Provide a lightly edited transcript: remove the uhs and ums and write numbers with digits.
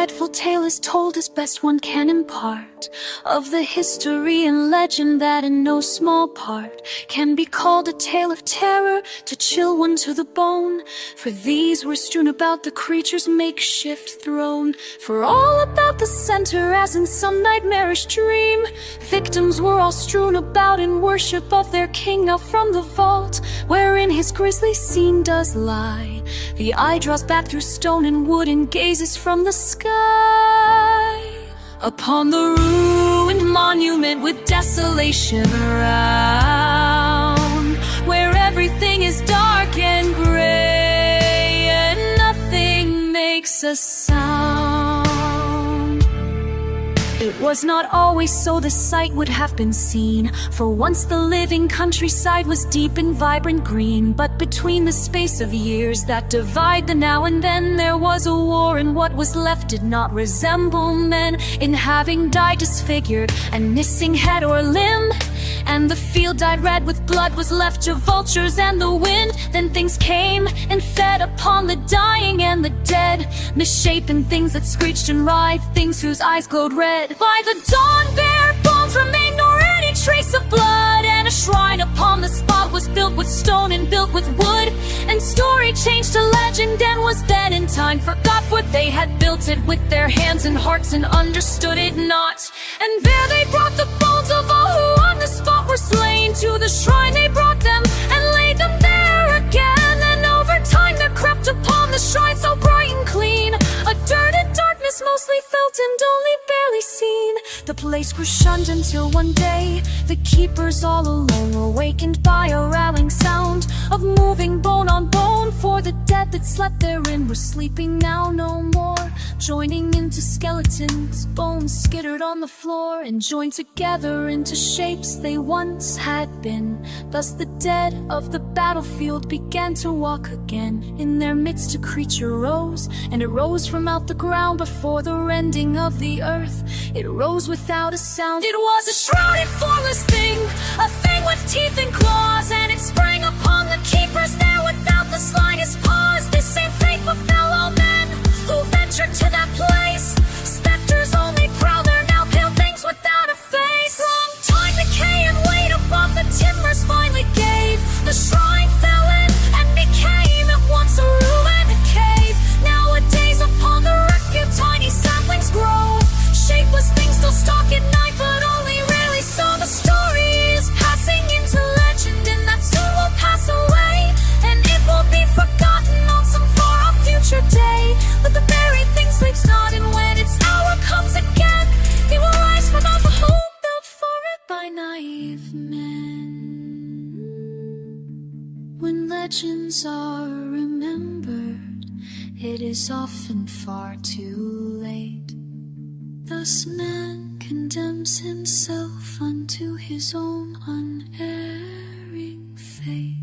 dreadful tale is told as best one can impart, of the history and legend that in no small part can be called a tale of terror to chill one to the bone. For these were strewn about the creature's makeshift throne, for all about the center as in some nightmarish dream. Victims were all strewn about in worship of their king. Out from the vault wherein his grisly scene does lie, the eye draws back through stone and wood and gazes from the sky upon the ruined monument with desolation around, where everything is dark and gray and nothing makes a sound. It was not always so the sight would have been seen, for once the living countryside was deep in vibrant green. But between the space of years that divide the now and then, there was a war, and what was left did not resemble men, in having died disfigured and missing head or limb. And the field dyed red with blood was left to vultures and the wind. Then things came and fed upon the dying and the dead, misshapen things that screeched and writhed, things whose eyes glowed red. By the dawn bare bones remained nor any trace of blood, and a shrine upon the spot was built with stone and built with wood. And story changed to legend and was then in time forgot, for they had built it with their hands and hearts and understood it not. And there they brought the bones of all who on the spot were slain. To the shrine they brought them and laid them there again. And over time there crept upon the shrine so bright and clean a dirt and darkness mostly felt and only barely seen. The place grew shunned until one day the keepers all alone were wakened by a rattling sound of moving bone on bone. For the dead that slept therein were sleeping now no more, joining into skeletons, bones skittered on the floor, and joined together into shapes they once had been. Thus the dead of the battlefield began to walk again. In their midst a creature rose, and it rose from out the ground before the rending of the earth. It rose without a sound. It was a shrouded, formless thing, a thing with teeth and claws, and it sprang upon the keepers there without the slightest pause. This same fate befell all men who ventured to that place. Specters only prowl there now, pale things without a face. Long time decay and weight above the timbers finally gave. The shrine fell in and became at once a ruin, a cave. Nowadays upon the wreck tiny saplings grow, shapeless things still stalk at night, but only rarely so. The story is passing into legend, and that soon will pass away, and it will be forgotten on some far-off future day. But the buried thing sleeps not, and when its hour comes again, it will rise from out the hope built for it by naive men. When legends are remembered, it is often far too late. Thus man condemns himself unto his own unerring fate.